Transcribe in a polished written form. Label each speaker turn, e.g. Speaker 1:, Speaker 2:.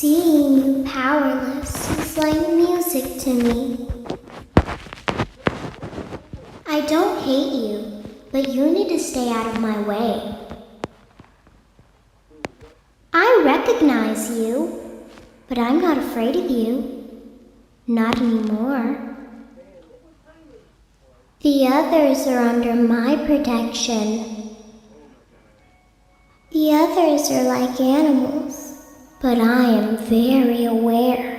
Speaker 1: Seeing you powerless is like music to me. I don't hate you, but you need to stay out of my way. I recognize you, but I'm not afraid of you. Not anymore. The others are under my protection. The others are like animals, but I am very aware.